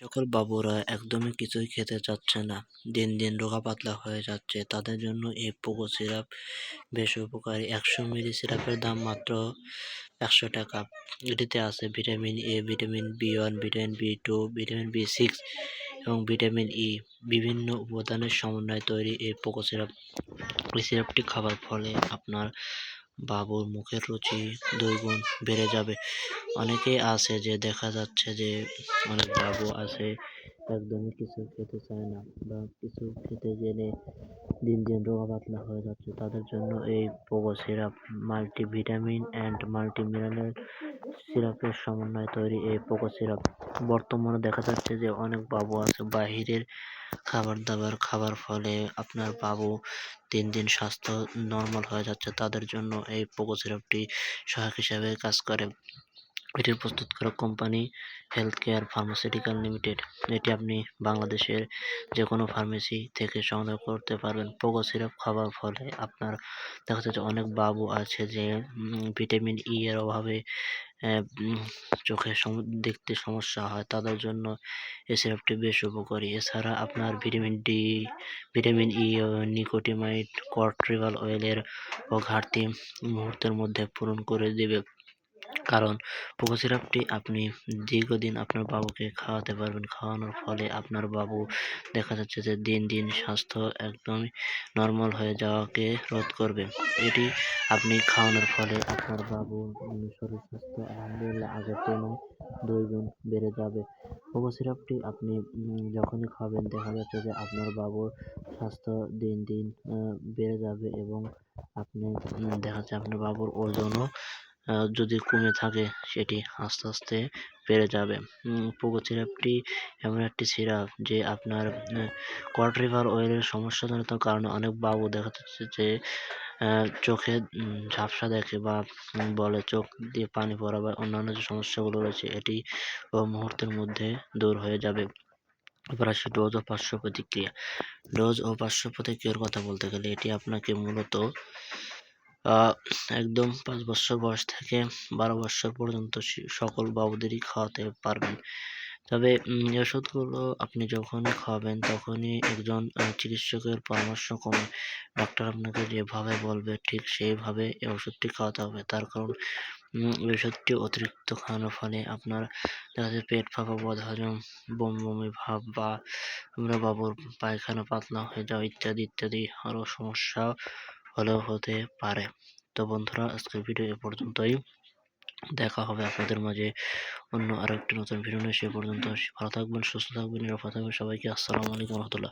সকল বাবুরা একদমই কিছুই খেতে চাচ্ছে না, দিন দিন রোগা পাতলা হয়ে যাচ্ছে, তাদের জন্য এই পোকো সিরাপ বেশ উপকারী। 100 মিলি সিরাপের দাম মাত্র 100 টাকা। এটিতে আছে vitamin A, vitamin B one, vitamin B two, vitamin বি6 এবং ভিটামিন ই। বিভিন্ন উপাদানের সমন্বয়ে তৈরি এই পোকো সিরাপ। এই সিরাপটি খাবার ফলে আপনার বাবুর মুখের রুচি 2 গুণ বেড়ে যাবে। অনেকেই আছে যে দেখা যাচ্ছে যে অনেক বাবু আছে একদমই কিছু খেতে চায় না বা কিছু খেতে গেলে দিন দিন রোগা পাতলা হয়ে যাচ্ছে, তাদের জন্য এই Pogo syrup multivitamin and multimineral সিরাপের সমন্বয়ে তৈরি এই পোগো সিরাপ। বর্তমানে দেখা যাচ্ছে যে অনেক বাবু আছে বাহিরের খাবার দাবার খাবার ফলে আপনার বাবু দিন দিন স্বাস্থ্য নর্মাল হয়ে যাচ্ছে, তাদের জন্য এই পোগো সিরাপটি সহায়ক হিসেবে কাজ করে। এটির প্রস্তুতকারক company health care pharmaceutical limited. এটি আপনি বাংলাদেশের যে কোনো ফার্মেসি থেকে সংগ্রহ করতে পারবেন। পোগো সিরাপ খাওয়ার ফলে আপনার দেখা যাচ্ছে অনেক বাবু আছে যে ভিটামিন ই এর অভাবে চোখে দেখতে সমস্যা হয়, তাদের জন্য এই সিরাপটি বেশ উপকারী। এছাড়া আপনার ভিটামিন ডি, ভিটামিন ই ও নিকোটিনামাইড কর্ট্রিভাল অয়েলের ঘাটতি মুহূর্তের মধ্যে পূরণ করে দেবে। কারণ পোগো সিরাপটি আপনি দীর্ঘদিন আপনার বাবুকে খাওয়াতে পারবেন। খাওয়ানোর ফলে আপনার বাবু দেখা যাচ্ছে যে দিন দিন স্বাস্থ্য একদমই নর্মাল হয়ে যাওয়াকে রোধ করবে। এটি আপনি খাওয়ানোর ফলে আপনার বাবুর শরীর স্বাস্থ্য আলহামদুলিল্লাহ আগের তুলনায় 2 গুণ বেড়ে যাবে। পোগো সিরাপটি আপনি যখনই খাবেন দেখা যাচ্ছে যে আপনার বাবুর স্বাস্থ্য দিন দিন বেড়ে যাবে এবং আপনি দেখা যাচ্ছে আপনার বাবুর ওজনও যদি কমে থাকে সেটি আস্তে আস্তে বেড়ে যাবে। পোগো সিরাপটি এমন একটি সিরাপ যে আপনার কর্ট্রিভাল অয়েলের সমস্যাজনিত কারণে অনেক বাবু দেখা যাচ্ছে যে চোখে ঝাপসা দেখে বা বলে চোখ দিয়ে পানি পড়া বা অন্যান্য যে সমস্যাগুলো রয়েছে এটি মুহূর্তের মধ্যে দূর হয়ে যাবে। এবার আসি ডোজ ও পার্শ্ব প্রতিক্রিয়া। ডোজ ও পার্শ্ব প্রতিক্রিয়ার কথা বলতে গেলে এটি আপনাকে মূলত একদম 5 বছর বয়স থেকে 12 বছর পর্যন্ত সকল বাবুদেরই খাওয়াতে পারবেন। তবে এই ওষুধগুলো আপনি যখনই খাওয়াবেন তখনই একজন চিকিৎসকের পরামর্শক্রমে ডক্টর আপনাকে যেভাবে বলবে ঠিক সেইভাবে এই ওষুধটি খাওয়াতে হবে। তার কারণ এই ওষুধটি অতিরিক্ত খাওয়ানোর ফলে আপনার দেখা যাচ্ছে পেট ফাঁপা, বদহজম, বমি বমি ভাব বা আপনার বাবুর পায়খানা পাতলা হয়ে যাওয়া ইত্যাদি ইত্যাদি আরও সমস্যা হলেও হতে পারে। তো বন্ধুরা আজকের ভিডিও এ পর্যন্তই। দেখা হবে আপনাদের মাঝে অন্য আরো একটি নতুন ভিডিও নিয়ে। সে পর্যন্ত ভালো থাকবেন, সুস্থ থাকবেন, নিরাপদ থাকবেন। সবাইকে আসসালামু আলাইকুম রহমতুল্লাহ।